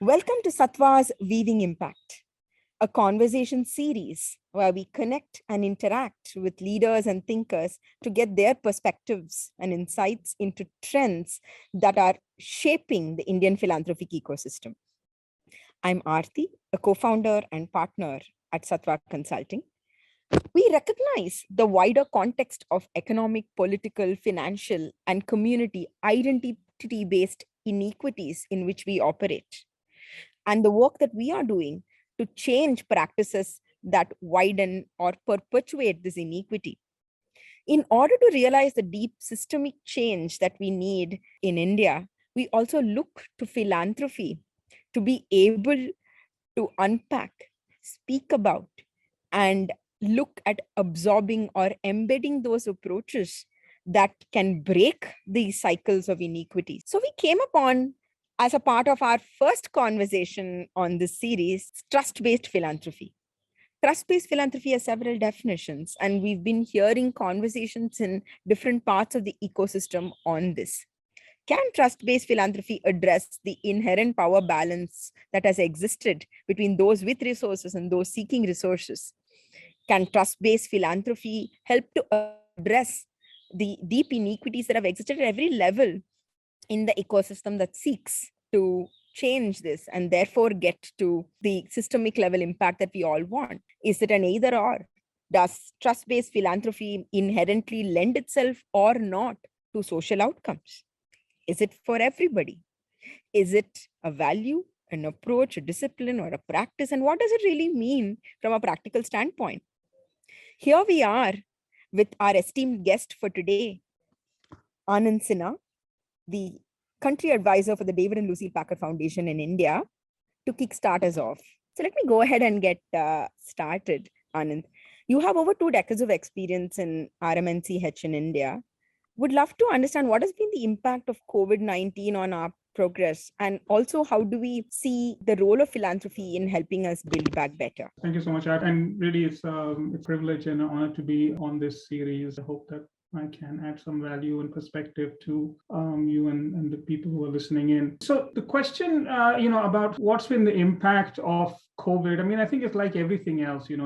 Welcome to Sattva's Weaving Impact, a conversation series where we connect and interact with leaders and thinkers to get their perspectives and insights into trends that are shaping the Indian philanthropic ecosystem. I'm Aarti, a co-founder and partner at Sattva Consulting. We recognize the wider context of economic, political, financial, and community identity-based inequities in which we operate, and the work that we are doing to change practices that widen or perpetuate this inequity. In order to realize the deep systemic change that we need in India, we also look to philanthropy to be able to unpack, speak about, and look at absorbing or embedding those approaches that can break these cycles of inequity. So we came upon, as a part of our first conversation on this series, trust-based philanthropy. Trust-based philanthropy has several definitions, and we've been hearing conversations in different parts of the ecosystem on this. Can trust-based philanthropy address the inherent power balance that has existed between those with resources and those seeking resources? Can trust-based philanthropy help to address the deep inequities that have existed at every level in the ecosystem that seeks to change this and therefore get to the systemic level impact that we all want? Is it an either or? Does trust-based philanthropy inherently lend itself or not to social outcomes? Is it for everybody? Is it a value, an approach, a discipline, or a practice? And what does it really mean from a practical standpoint? Here we are with our esteemed guest for today, Anand Sinha, the country advisor for the David and Lucile Packard Foundation in India, to kickstart us off. So let me go ahead and get started, Anand. You have over 2 decades of experience in RMNCH in India. Would love to understand what has been the impact of COVID-19 on our progress, and also how do we see the role of philanthropy in helping us build back better? Thank you so much, Art. And really, it's a privilege and an honor to be on this series. I hope that I can add some value and perspective to you and the people who are listening in. So the question, about what's been the impact of COVID. I mean, I think it's like everything else. It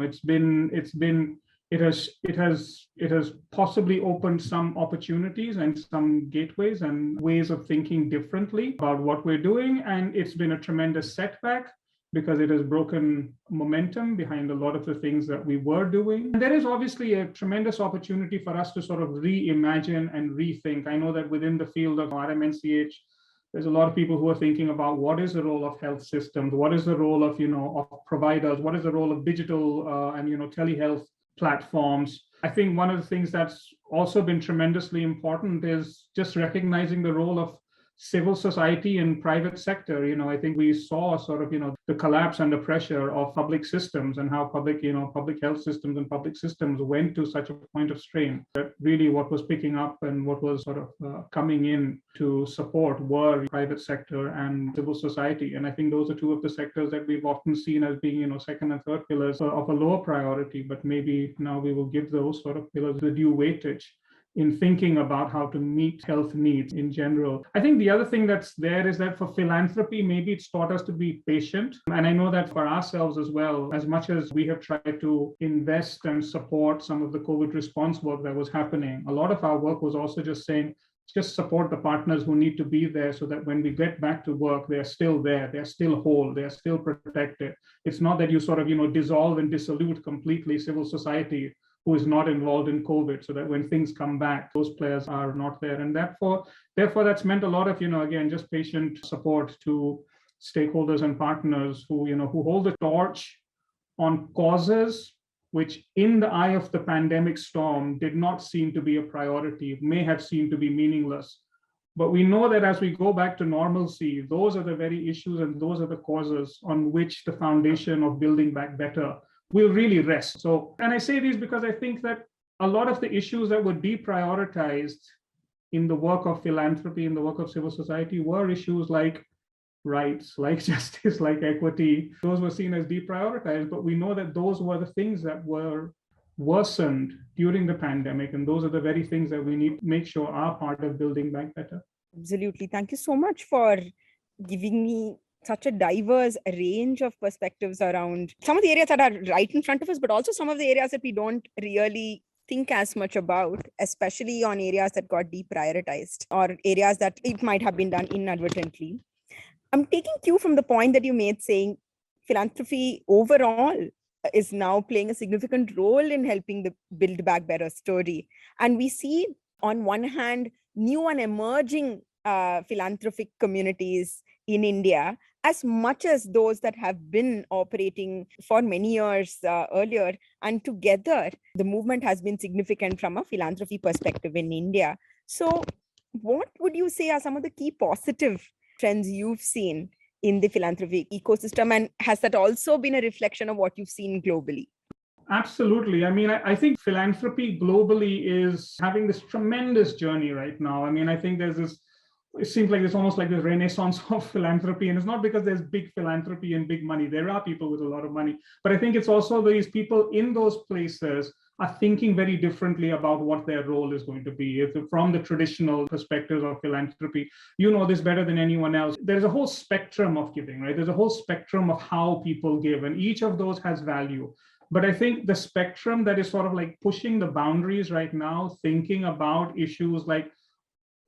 has possibly opened some opportunities and some gateways and ways of thinking differently about what we're doing. And it's been a tremendous setback because it has broken momentum behind a lot of the things that we were doing. And there is obviously a tremendous opportunity for us to sort of reimagine and rethink. I know that within the field of RMNCH, there's a lot of people who are thinking about what is the role of health systems, what is the role of providers, what is the role of digital and telehealth platforms. I think one of the things that's also been tremendously important is just recognizing the role of civil society and private sector. I think we saw sort of, the collapse under pressure of public systems and how public health systems and public systems went to such a point of strain that really what was picking up and what was sort of coming in to support were private sector and civil society. And I think those are two of the sectors that we've often seen as being, second and third pillars of a lower priority, but maybe now we will give those sort of pillars the due weightage in thinking about how to meet health needs in general. I think the other thing that's there is that for philanthropy, maybe it's taught us to be patient. And I know that for ourselves as well, as much as we have tried to invest and support some of the COVID response work that was happening, a lot of our work was also just saying, just support the partners who need to be there so that when we get back to work, they're still there, they're still whole, they're still protected. It's not that you sort of, dissolve and dissolute completely civil society who is not involved in COVID, so that when things come back, those players are not there. And therefore that's meant a lot of, again, just patient support to stakeholders and partners who hold the torch on causes which in the eye of the pandemic storm did not seem to be a priority, may have seemed to be meaningless. But we know that as we go back to normalcy, those are the very issues and those are the causes on which the foundation of building back better will really rest. So, and I say these because I think that a lot of the issues that were deprioritized in the work of philanthropy, in the work of civil society, were issues like rights, like justice, like equity. Those were seen as deprioritized, but we know that those were the things that were worsened during the pandemic. And those are the very things that we need to make sure are part of building back better. Absolutely. Thank you so much for giving me such a diverse range of perspectives around some of the areas that are right in front of us, but also some of the areas that we don't really think as much about, especially on areas that got deprioritized or areas that it might have been done inadvertently. I'm taking cue from the point that you made saying philanthropy overall is now playing a significant role in helping the Build Back Better story. And we see, on one hand, new and emerging philanthropic communities in India, as much as those that have been operating for many years earlier. And together, the movement has been significant from a philanthropy perspective in India. So what would you say are some of the key positive trends you've seen in the philanthropy ecosystem? And has that also been a reflection of what you've seen globally? Absolutely. I mean, I think philanthropy globally is having this tremendous journey right now. I mean, I think there's this, it seems like it's almost like this renaissance of philanthropy. And it's not because there's big philanthropy and big money. There are people with a lot of money. But I think it's also these people in those places are thinking very differently about what their role is going to be. From the traditional perspectives of philanthropy, you know this better than anyone else. There's a whole spectrum of giving, right? There's a whole spectrum of how people give, and each of those has value. But I think the spectrum that is sort of like pushing the boundaries right now, thinking about issues like,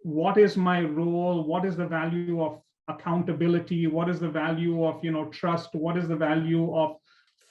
what is my role? What is the value of accountability? What is the value of, trust? What is the value of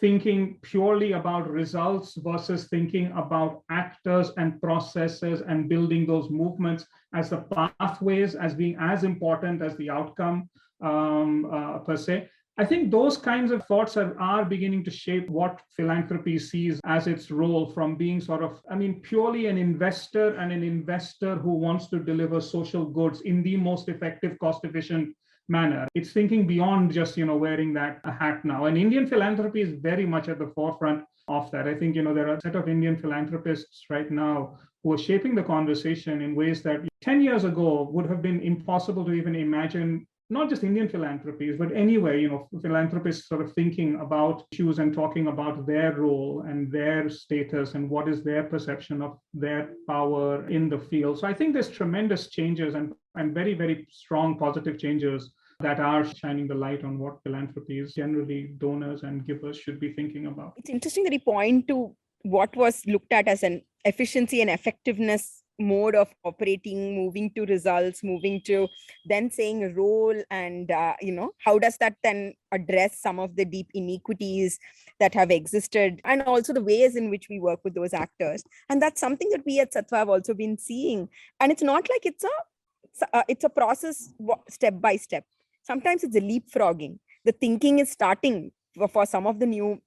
thinking purely about results versus thinking about actors and processes and building those movements as the pathways as being as important as the outcome per se? I think those kinds of thoughts are beginning to shape what philanthropy sees as its role, from being sort of, purely an investor, and an investor who wants to deliver social goods in the most effective, cost-efficient manner. It's thinking beyond just, wearing that hat now. And Indian philanthropy is very much at the forefront of that. I think, there are a set of Indian philanthropists right now who are shaping the conversation in ways that 10 years ago would have been impossible to even imagine. Not just Indian philanthropies, but anyway, philanthropists sort of thinking about issues and talking about their role and their status and what is their perception of their power in the field. So I think there's tremendous changes and very, very strong positive changes that are shining the light on what philanthropies, generally donors and givers, should be thinking about. It's interesting that you point to what was looked at as an efficiency and effectiveness mode of operating, moving to results, moving to then saying role, and how does that then address some of the deep inequities that have existed, and also the ways in which we work with those actors. And that's something that we at Sattva have also been seeing. And it's not like it's a process step by step. Sometimes it's a leapfrogging. The thinking is starting for some of the new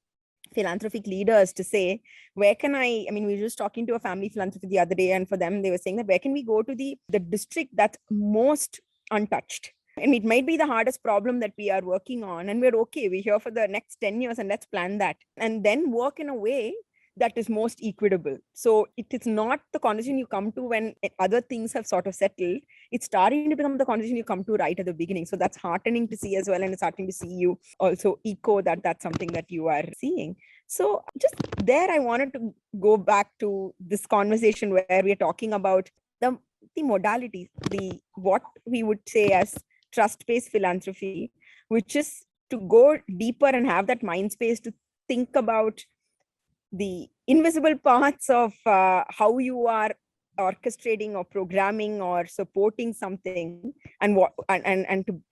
philanthropic leaders to say, where can we were just talking to a family philanthropist the other day, and for them, they were saying that where can we go to the district that's most untouched? And it might be the hardest problem that we are working on, and we're here for the next 10 years, and let's plan that. And then work in a way that is most equitable. So it is not the conversation you come to when other things have sort of settled. It's starting to become the conversation you come to right at the beginning. So that's heartening to see as well. And it's heartening to see you also echo that's something that you are seeing. So just there, I wanted to go back to this conversation where we're talking about the modalities, what we would say as trust-based philanthropy, which is to go deeper and have that mind space to think about the invisible parts of how you are orchestrating or programming or supporting something, and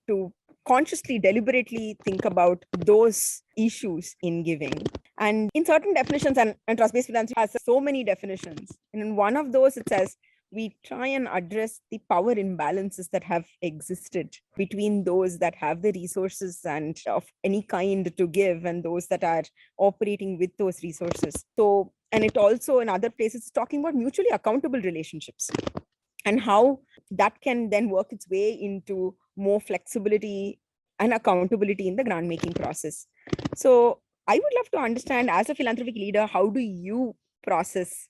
to consciously, deliberately think about those issues in giving. And in certain definitions, and trust-based philanthropy has so many definitions. And in one of those, it says, we try and address the power imbalances that have existed between those that have the resources and of any kind to give and those that are operating with those resources. So, and it also in other places is talking about mutually accountable relationships and how that can then work its way into more flexibility and accountability in the grant making process. So I would love to understand, as a philanthropic leader, how do you process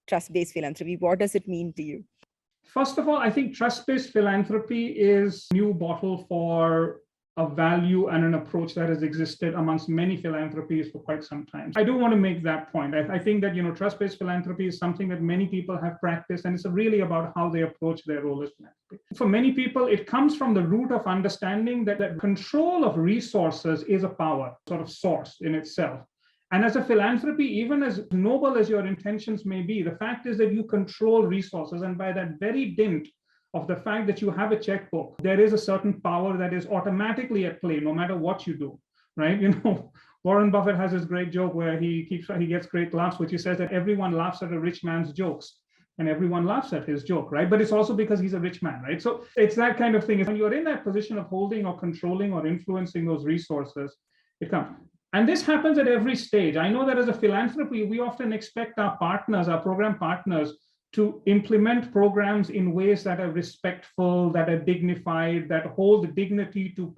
trust-based philanthropy? What does it mean to you? First of all, I think trust-based philanthropy is a new bottle for a value and an approach that has existed amongst many philanthropies for quite some time. I do want to make that point. I think that, trust-based philanthropy is something that many people have practiced, and it's really about how they approach their role as philanthropy. For many people, it comes from the root of understanding that control of resources is a power, sort of source in itself. And as a philanthropy, even as noble as your intentions may be, the fact is that you control resources. And by that very dint of the fact that you have a checkbook, there is a certain power that is automatically at play, no matter what you do, right? Warren Buffett has this great joke where he gets great laughs, which he says that everyone laughs at a rich man's jokes and everyone laughs at his joke, right? But it's also because he's a rich man, right? So it's that kind of thing. When you're in that position of holding or controlling or influencing those resources, it comes. And this happens at every stage. I know that as a philanthropy, we often expect our partners, our program partners, to implement programs in ways that are respectful, that are dignified, that hold dignity to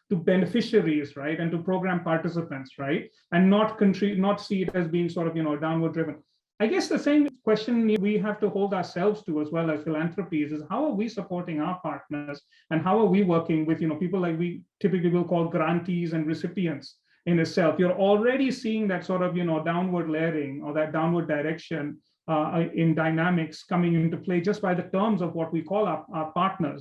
to beneficiaries, right, and to program participants, right, and not see it as being sort of downward driven. I guess the same question we have to hold ourselves to as well as philanthropies is how are we supporting our partners and how are we working with people like we typically will call grantees and recipients in itself. You're already seeing that sort of downward layering or that downward direction in dynamics coming into play just by the terms of what we call our partners,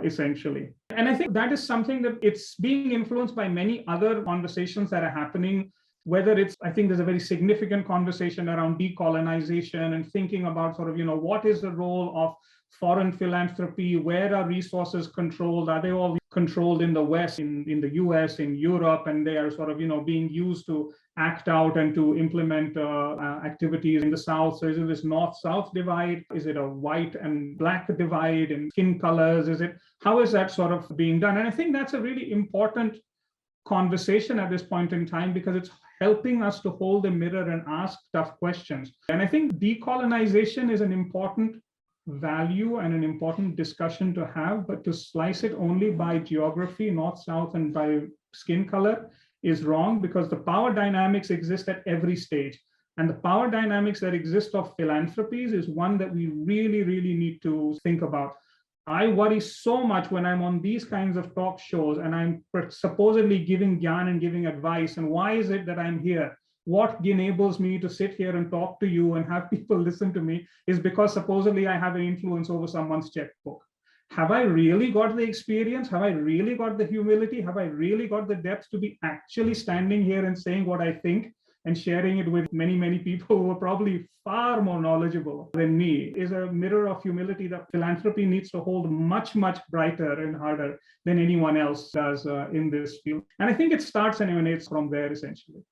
essentially. And I think that is something that it's being influenced by many other conversations that are happening, whether it's, I think there's a very significant conversation around decolonization and thinking about sort of, what is the role of foreign philanthropy, where are resources controlled, are they all controlled in the West, in the US, in Europe, and they are sort of, being used to act out and to implement activities in the South. So is it this North-South divide? Is it a white and black divide in skin colors? How is that sort of being done? And I think that's a really important conversation at this point in time because it's helping us to hold a mirror and ask tough questions. And I think decolonization is an important value and an important discussion to have, but to slice it only by geography, north, south, and by skin color is wrong because the power dynamics exist at every stage. And the power dynamics that exist of philanthropies is one that we really, really need to think about. I worry so much when I'm on these kinds of talk shows and I'm supposedly giving gyan and giving advice. And why is it that I'm here? What enables me to sit here and talk to you and have people listen to me is because supposedly I have an influence over someone's checkbook. Have I really got the experience? Have I really got the humility? Have I really got the depth to be actually standing here and saying what I think and sharing it with many, many people who are probably far more knowledgeable than me? Is a mirror of humility that philanthropy needs to hold much, much brighter and harder than anyone else does in this field. And I think it starts and emanates from there, essentially.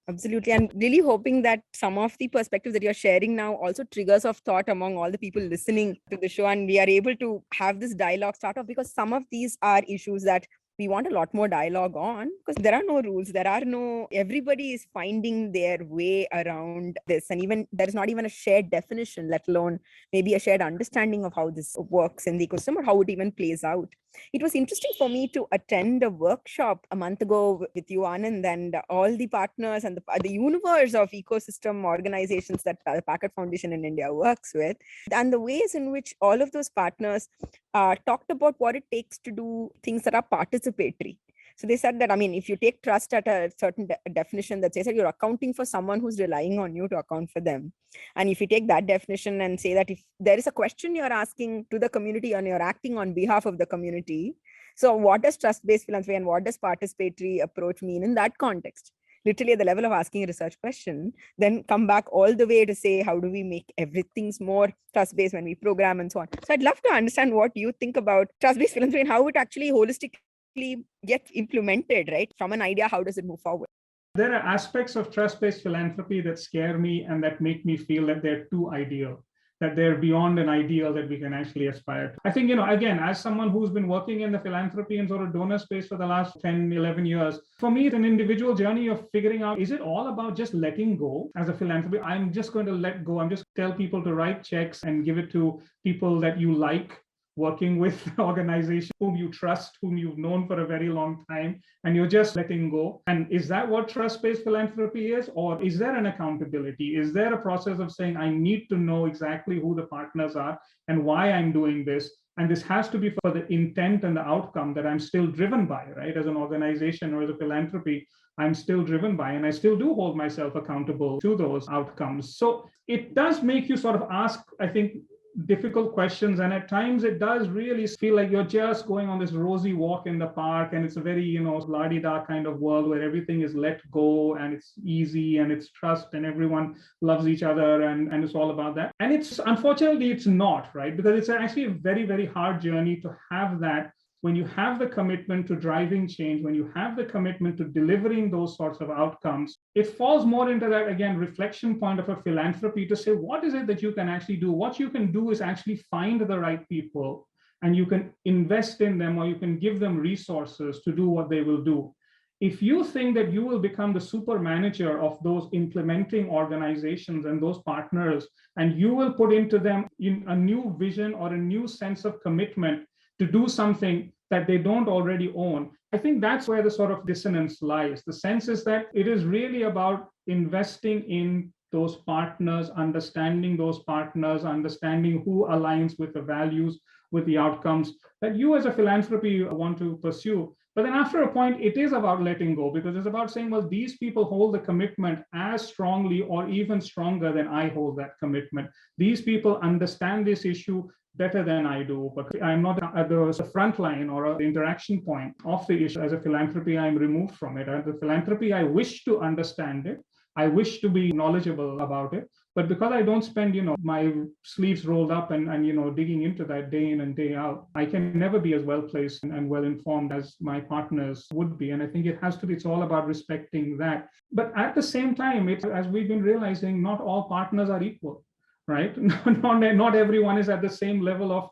Absolutely. And really hoping that some of the perspectives that you're sharing now also triggers of thought among all the people listening to the show. And we are able to have this dialogue start off because some of these are issues that we want a lot more dialogue on because there are no rules. Everybody is finding their way around this. And even there is not even a shared definition, let alone maybe a shared understanding of how this works in the ecosystem or how it even plays out. It was interesting for me to attend a workshop a month ago with you, Anand, and all the partners and the universe of ecosystem organizations that the Packard Foundation in India works with, and the ways in which all of those partners talked about what it takes to do things that are participatory. So they said that, if you take trust at a certain definition that says that you're accounting for someone who's relying on you to account for them. And if you take that definition and say that if there is a question you're asking to the community and you're acting on behalf of the community, so what does trust-based philanthropy and what does participatory approach mean in that context? Literally at the level of asking a research question, then come back all the way to say, how do we make everything more trust-based when we program and so on? So I'd love to understand what you think about trust-based philanthropy and how it actually holistically get implemented, right? From an idea, how does it move forward? There are aspects of trust-based philanthropy that scare me and that make me feel that they're too ideal, that they're beyond an ideal that we can actually aspire to. I think, again, as someone who's been working in the philanthropy and sort of donor space for the last 10, 11 years, for me, it's an individual journey of figuring out, is it all about just letting go as a philanthropy? I'm just going to let go. I'm just tell people to write checks and give it to people that you like, working with organizations whom you trust, whom you've known for a very long time, and you're just letting go. And is that what trust-based philanthropy is? Or is there an accountability? Is there a process of saying, I need to know exactly who the partners are and why I'm doing this? And this has to be for the intent and the outcome that I'm still driven by, right? As an organization or as a philanthropy, I'm still driven by, and I still do hold myself accountable to those outcomes. So it does make you sort of ask, I think, difficult questions. And at times it does really feel like you're just going on this rosy walk in the park. And it's a very, la-di-da kind of world where everything is let go and it's easy and it's trust and everyone loves each other and it's all about that. And it's unfortunately, it's not, right? Because it's actually a very, very hard journey to have that. When you have the commitment to driving change, when you have the commitment to delivering those sorts of outcomes, it falls more into that, again, reflection point of a philanthropy to say, what is it that you can actually do? What you can do is actually find the right people and you can invest in them, or you can give them resources to do what they will do. If you think that you will become the super manager of those implementing organizations and those partners, and you will put into them a new vision or a new sense of commitment to do something that they don't already own, I think that's where the sort of dissonance lies. The sense is that it is really about investing in those partners, understanding who aligns with the values, with the outcomes that you as a philanthropy want to pursue. But then after a point, it is about letting go, because it's about saying, well, these people hold the commitment as strongly or even stronger than I hold that commitment. These people understand this issue better than I do, but I'm not at the front line or the interaction point of the issue. As a philanthropy, I'm removed from it. As a philanthropy, I wish to understand it. I wish to be knowledgeable about it. But because I don't spend, my sleeves rolled up and digging into that day in and day out, I can never be as well placed and well informed as my partners would be. And I think it's all about respecting that. But at the same time, as we've been realizing, not all partners are equal. Right? Not everyone is at the same level of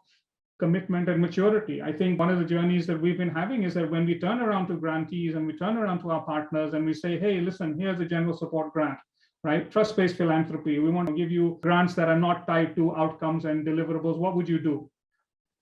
commitment and maturity. I think one of the journeys that we've been having is that when we turn around to grantees and we turn around to our partners and we say, hey, listen, here's a general support grant, right? Trust-based philanthropy. We want to give you grants that are not tied to outcomes and deliverables. What would you do?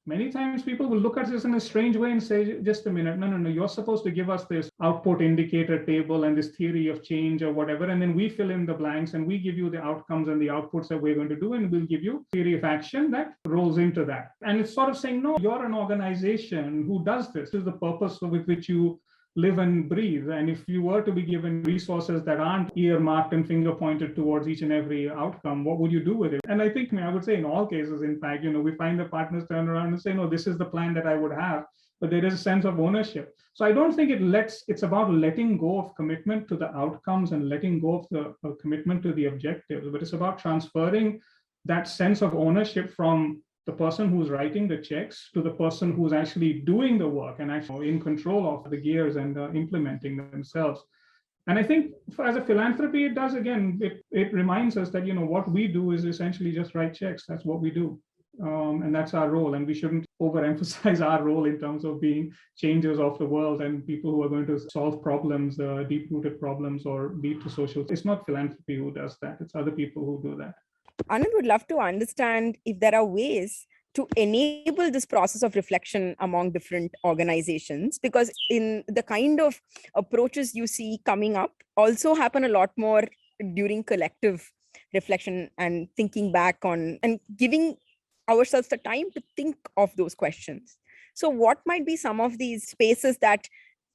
Many times people will look at this in a strange way and say, just a minute, no, you're supposed to give us this output indicator table and this theory of change or whatever, and then we fill in the blanks and we give you the outcomes and the outputs that we're going to do, and we'll give you theory of action that rolls into that. And it's sort of saying, no, you're an organization who does this. This is the purpose with which you live and breathe. And if you were to be given resources that aren't earmarked and finger pointed towards each and every outcome, what would you do with it? And I think, I would say in all cases, in fact, we find the partners turn around and say, no, this is the plan that I would have, but there is a sense of ownership. So I don't think it's about letting go of commitment to the outcomes and letting go of the commitment to the objectives, but it's about transferring that sense of ownership from the person who's writing the checks to the person who's actually doing the work and actually in control of the gears and implementing themselves. And I think as a philanthropy, it does, again, it reminds us that, what we do is essentially just write checks. That's what we do. And that's our role. And we shouldn't overemphasize our role in terms of being changers of the world and people who are going to solve problems, deep-rooted problems, or lead to social. It's not philanthropy who does that. It's other people who do that. Anand would love to understand if there are ways to enable this process of reflection among different organizations, because in the kind of approaches you see coming up also happen a lot more during collective reflection and thinking back on and giving ourselves the time to think of those questions. So what might be some of these spaces that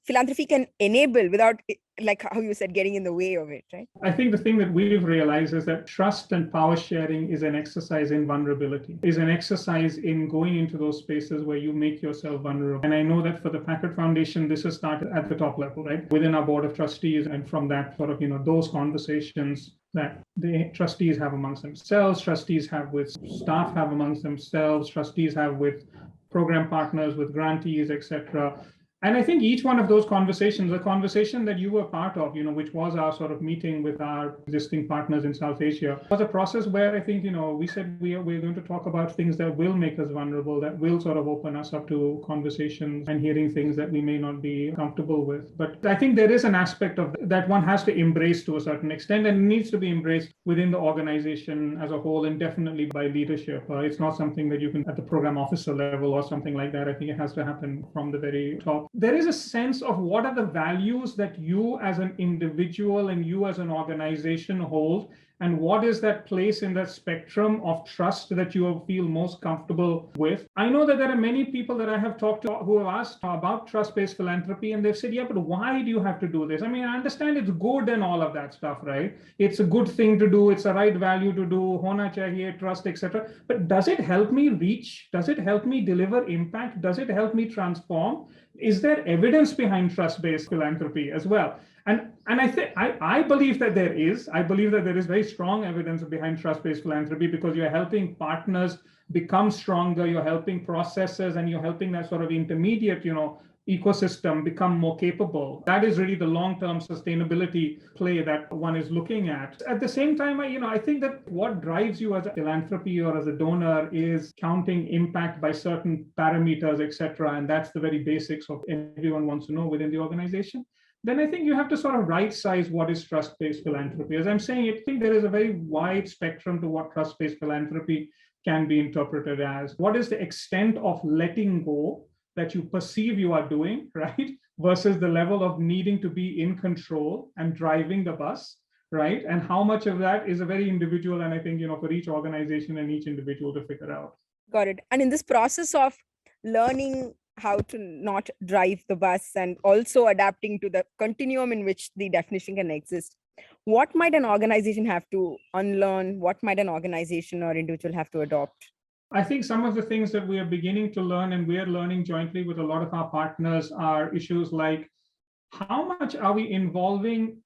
philanthropy can enable without, like how you said, getting in the way of it, right? I think the thing that we've realized is that trust and power sharing is an exercise in vulnerability, is an exercise in going into those spaces where you make yourself vulnerable. And I know that for the Packard Foundation, this has started at the top level, right? Within our board of trustees, and from that sort of, those conversations that the trustees have amongst themselves, trustees have with staff, have amongst themselves, trustees have with program partners, with grantees, etc. And I think each one of those conversations, the conversation that you were part of, which was our sort of meeting with our existing partners in South Asia, was a process where I think, we said we're going to talk about things that will make us vulnerable, that will sort of open us up to conversations and hearing things that we may not be comfortable with. But I think there is an aspect of that one has to embrace to a certain extent, and needs to be embraced within the organization as a whole, and definitely by leadership. It's not something that you can at the program officer level or something like that. I think it has to happen from the very top. There is a sense of what are the values that you as an individual and you as an organization hold, and what is that place in that spectrum of trust that you feel most comfortable with. I know that there are many people that I have talked to who have asked about trust-based philanthropy, and they've said, yeah, but why do you have to do this? I mean, I understand it's good and all of that stuff, right? It's a good thing to do. It's a right value to do. Hona chahiye, trust, etc. But does it help me reach? Does it help me deliver impact? Does it help me transform? Is there evidence behind trust-based philanthropy as well? And I believe that there is. I believe that there is very strong evidence behind trust-based philanthropy, because you're helping partners become stronger, you're helping processes, and you're helping that sort of intermediate, ecosystem become more capable. That is really the long-term sustainability play that one is looking at. At the same time, I think that what drives you as a philanthropy or as a donor is counting impact by certain parameters, etc. And that's the very basics of everyone wants to know within the organization. Then I think you have to sort of right size what is trust-based philanthropy. As I'm saying, I think there is a very wide spectrum to what trust-based philanthropy can be interpreted as. What is the extent of letting go that you perceive you are doing, right? Versus the level of needing to be in control and driving the bus, right? And how much of that is a very individual, and I think, for each organization and each individual to figure out. Got it. And in this process of learning how to not drive the bus and also adapting to the continuum in which the definition can exist, what might an organization have to unlearn? What might an organization or individual have to adopt? I think some of the things that we are beginning to learn, and we are learning jointly with a lot of our partners, are issues like how much are we involving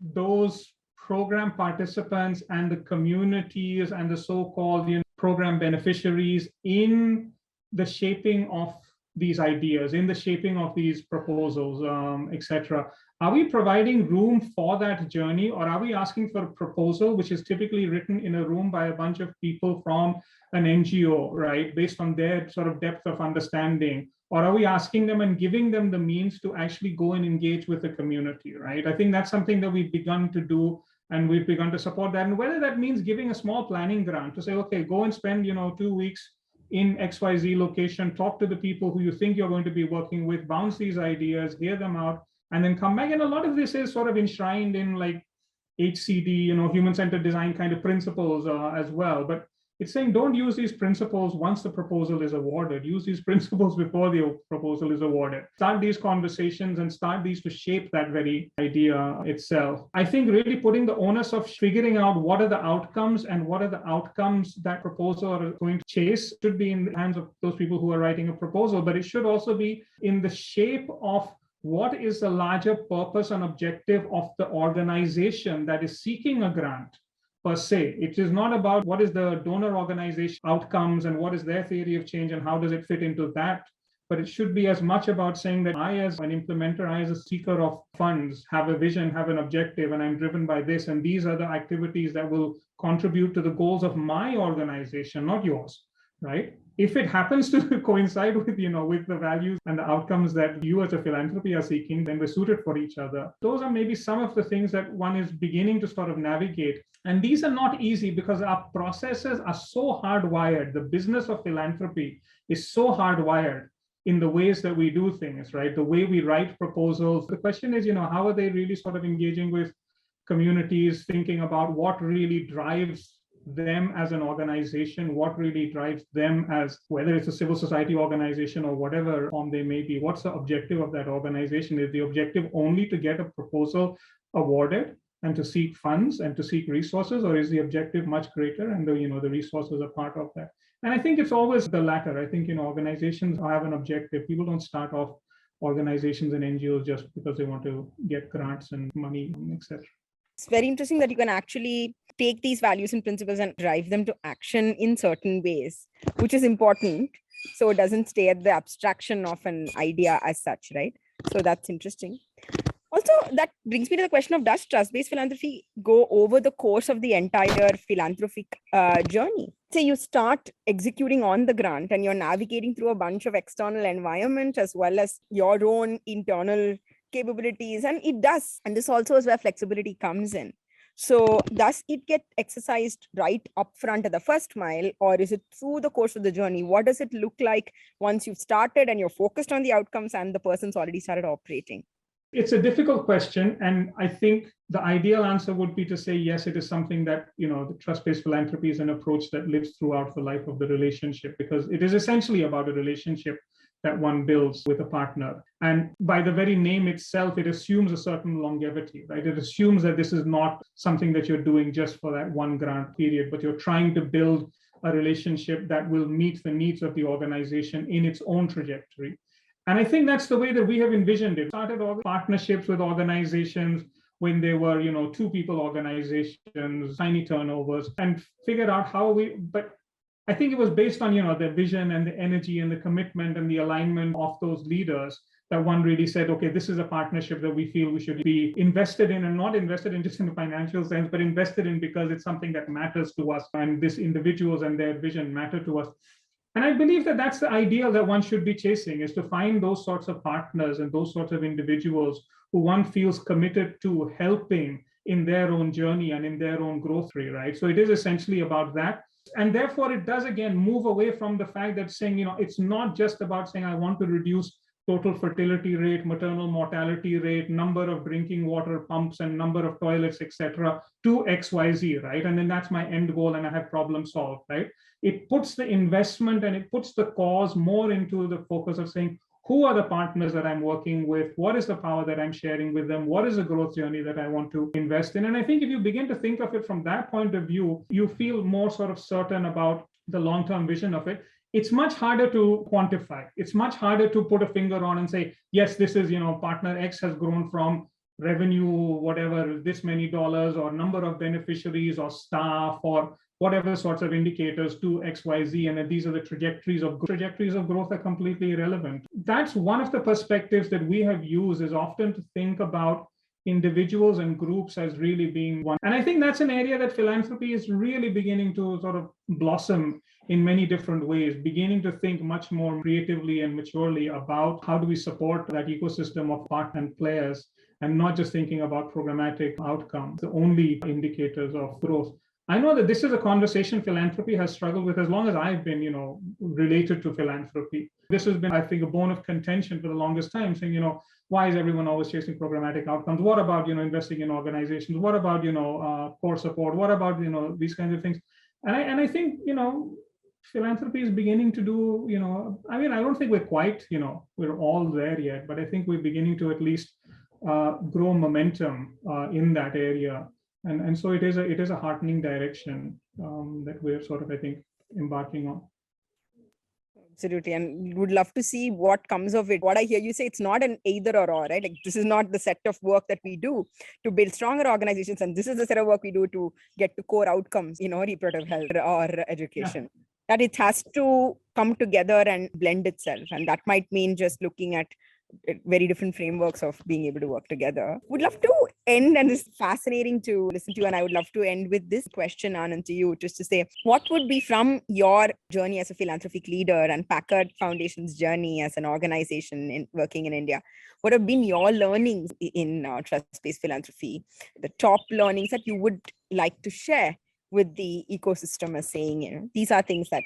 those program participants and the communities and the so-called program beneficiaries in the shaping of these ideas, in the shaping of these proposals, etc. Are we providing room for that journey, or are we asking for a proposal which is typically written in a room by a bunch of people from an NGO, right, based on their sort of depth of understanding? Or are we asking them and giving them the means to actually go and engage with the community, right? I think that's something that we've begun to do, and we've begun to support that. And whether that means giving a small planning grant to say, okay, go and spend 2 weeks in XYZ location, talk to the people who you think you're going to be working with, bounce these ideas, hear them out, and then come back. And a lot of this is sort of enshrined in like HCD, human-centered design kind of principles as well. But it's saying don't use these principles once the proposal is awarded. Use these principles before the proposal is awarded. Start these conversations and start these to shape that very idea itself. I think really putting the onus of figuring out what are the outcomes and what are the outcomes that proposal are going to chase should be in the hands of those people who are writing a proposal, but it should also be in the shape of what is the larger purpose and objective of the organization that is seeking a grant per se. It is not about what is the donor organization outcomes and what is their theory of change and how does it fit into that. But it should be as much about saying that I, as an implementer, I, as a seeker of funds, have a vision, have an objective, and I'm driven by this. And these are the activities that will contribute to the goals of my organization, not yours, right? If it happens to coincide with, with the values and the outcomes that you as a philanthropy are seeking, then we're suited for each other. Those are maybe some of the things that one is beginning to sort of navigate. And these are not easy because our processes are so hardwired. The business of philanthropy is so hardwired in the ways that we do things, right? The way we write proposals. The question is, how are they really sort of engaging with communities, thinking about what really drives them as an organization, what really drives them as, whether it's a civil society organization or whatever form they may be, what's the objective of that organization? Is the objective only to get a proposal awarded and to seek funds and to seek resources, or is the objective much greater and the resources are part of that? And I think it's always the latter. I think organizations have an objective. People don't start off organizations and NGOs just because they want to get grants and money, etc. It's very interesting that you can actually take these values and principles and drive them to action in certain ways, which is important. So it doesn't stay at the abstraction of an idea as such, right? So that's interesting. Also, that brings me to the question of, does trust-based philanthropy go over the course of the entire philanthropic journey? Say you start executing on the grant and you're navigating through a bunch of external environment as well as your own internal capabilities, and it does. And this also is where flexibility comes in. So does it get exercised right up front at the first mile, or is it through the course of the journey? What does it look like once you've started and you're focused on the outcomes and the person's already started operating? It's a difficult question. And I think the ideal answer would be to say, yes, it is something that, the trust-based philanthropy is an approach that lives throughout the life of the relationship, because it is essentially about a relationship that one builds with a partner. And by the very name itself, it assumes a certain longevity, right? It assumes that this is not something that you're doing just for that one grant period, but you're trying to build a relationship that will meet the needs of the organization in its own trajectory. And I think that's the way that we have envisioned it. Started all partnerships with organizations when they were, two people organizations, tiny turnovers, and figured out but I think it was based on, the vision and the energy and the commitment and the alignment of those leaders that one really said, okay, this is a partnership that we feel we should be invested in, and not invested in just in the financial sense, but invested in because it's something that matters to us, and these individuals and their vision matter to us. And I believe that that's the ideal that one should be chasing, is to find those sorts of partners and those sorts of individuals who one feels committed to helping in their own journey and in their own growth rate, right? So it is essentially about that. And therefore, it does, again, move away from the fact that saying, it's not just about saying, I want to reduce total fertility rate, maternal mortality rate, number of drinking water pumps, and number of toilets, etc., to XYZ, right? And then that's my end goal, and I have problem solved, right? It puts the investment and it puts the cause more into the focus of saying, who are the partners that I'm working with? What is the power that I'm sharing with them? What is the growth journey that I want to invest in? And I think if you begin to think of it from that point of view, you feel more sort of certain about the long-term vision of it. It's much harder to quantify. It's much harder to put a finger on and say, yes, this is, partner X has grown from revenue, whatever, this many dollars, or number of beneficiaries or staff or whatever sorts of indicators to XYZ, and that these are the trajectories of growth are completely irrelevant. That's one of the perspectives that we have used, is often to think about individuals and groups as really being one. And I think that's an area that philanthropy is really beginning to sort of blossom in many different ways, beginning to think much more creatively and maturely about how do we support that ecosystem of partner and players, and not just thinking about programmatic outcomes, the only indicators of growth. I know that this is a conversation philanthropy has struggled with as long as I've been, related to philanthropy. This has been, I think, a bone of contention for the longest time, saying, why is everyone always chasing programmatic outcomes? What about, investing in organizations? What about, core support? What about, these kinds of things? And I think, philanthropy is beginning to do, I don't think we're quite, we're all there yet, but I think we're beginning to at least grow momentum in that area. And so it is a heartening direction that we're sort of, I think, embarking on. Absolutely. And would love to see what comes of it. What I hear you say, it's not an either or, right? Like, this is not the set of work that we do to build stronger organizations. And this is the set of work we do to get to core outcomes, reproductive health or education. Yeah. That it has to come together and blend itself. And that might mean just looking at very different frameworks of being able to work together. Would love to end, and it's fascinating to listen to, and I would love to end with this question, Anand, to you, just to say, what would be, from your journey as a philanthropic leader and Packard Foundation's journey as an organization in working in India, what have been your learnings in trust-based philanthropy, the top learnings that you would like to share with the ecosystem, as saying, these are things that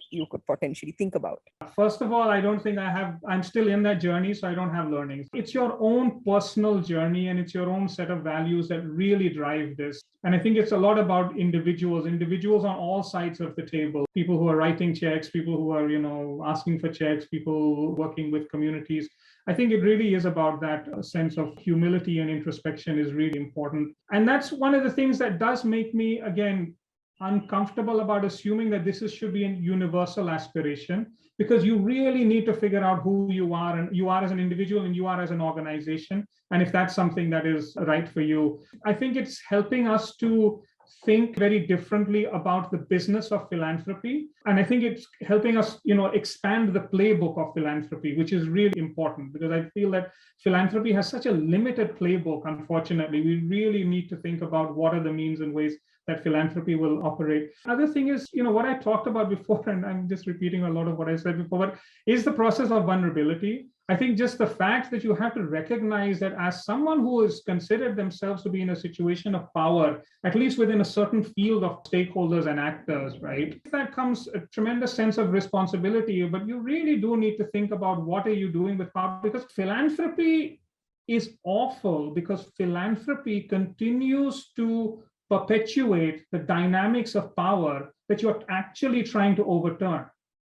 you could potentially think about? First of all, I don't think I'm still in that journey, so I don't have learnings. It's your own personal journey, and it's your own set of values that really drive this. And I think it's a lot about individuals on all sides of the table, people who are writing checks, people who are, asking for checks, people working with communities. I think it really is about that sense of humility and introspection is really important. And that's one of the things that does make me, again, uncomfortable about assuming that this should be a universal aspiration, because you really need to figure out who you are, and you are as an individual and you are as an organization. And if that's something that is right for you, I think it's helping us to think very differently about the business of philanthropy. And I think it's helping us, expand the playbook of philanthropy, which is really important, because I feel that philanthropy has such a limited playbook, unfortunately. We really need to think about what are the means and ways that philanthropy will operate. Other thing is, what I talked about before, and I'm just repeating a lot of what I said before, but is the process of vulnerability. I think just the fact that you have to recognize that as someone who has considered themselves to be in a situation of power, at least within a certain field of stakeholders and actors, right? That comes a tremendous sense of responsibility, but you really do need to think about what are you doing with power, because philanthropy is awful because philanthropy continues to perpetuate the dynamics of power that you're actually trying to overturn,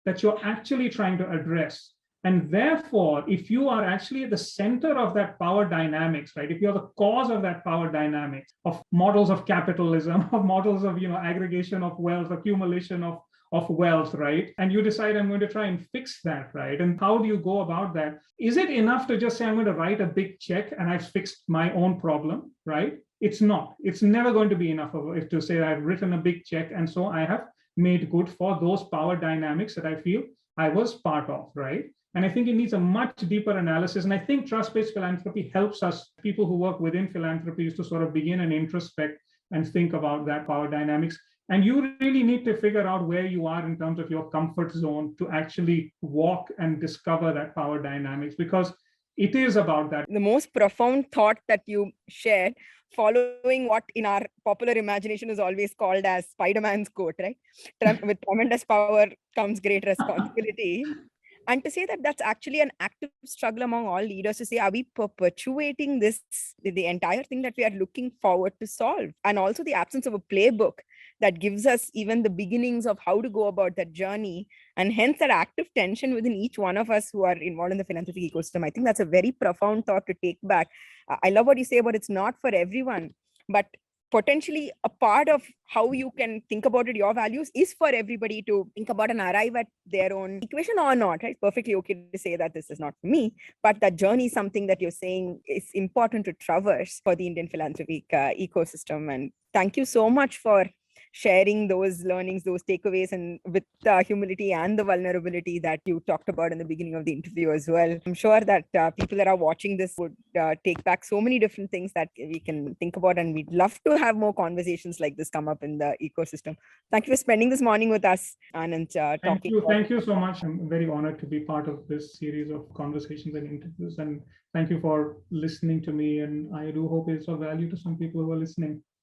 that you're actually trying to address. And therefore, if you are actually at the center of that power dynamics, right, if you're the cause of that power dynamics, of models of capitalism, of models of aggregation of wealth, accumulation of wealth, right? And you decide, I'm going to try and fix that, right? And how do you go about that? Is it enough to just say, I'm going to write a big check and I've fixed my own problem, right? It's not. It's never going to be enough of it to say I've written a big check and so I have made good for those power dynamics that I feel I was part of, right? And I think it needs a much deeper analysis. And I think trust-based philanthropy helps us, people who work within philanthropies, to sort of begin and introspect and think about that power dynamics. And you really need to figure out where you are in terms of your comfort zone to actually walk and discover that power dynamics, because it is about that. The most profound thought that you shared, following what in our popular imagination is always called as Spider-Man's quote, right? With tremendous power comes great responsibility. And to say that that's actually an active struggle among all leaders to say, are we perpetuating this, the entire thing that we are looking forward to solve? And also the absence of a playbook that gives us even the beginnings of how to go about that journey. And hence that active tension within each one of us who are involved in the philanthropic ecosystem. I think that's a very profound thought to take back. I love what you say about it's not for everyone, but potentially a part of how you can think about it, your values, is for everybody to think about and arrive at their own equation or not, right? It's perfectly okay to say that this is not for me, but that journey is something that you're saying is important to traverse for the Indian philanthropic ecosystem. And thank you so much for sharing those learnings, those takeaways, and with the humility and the vulnerability that you talked about in the beginning of the interview as well. I'm sure that people that are watching this would take back so many different things that we can think about, and we'd love to have more conversations like this come up in the ecosystem. Thank you for spending this morning with us, Anand. Thank you so much. I'm very honored to be part of this series of conversations and interviews, and thank you for listening to me, and I do hope it's of value to some people who are listening.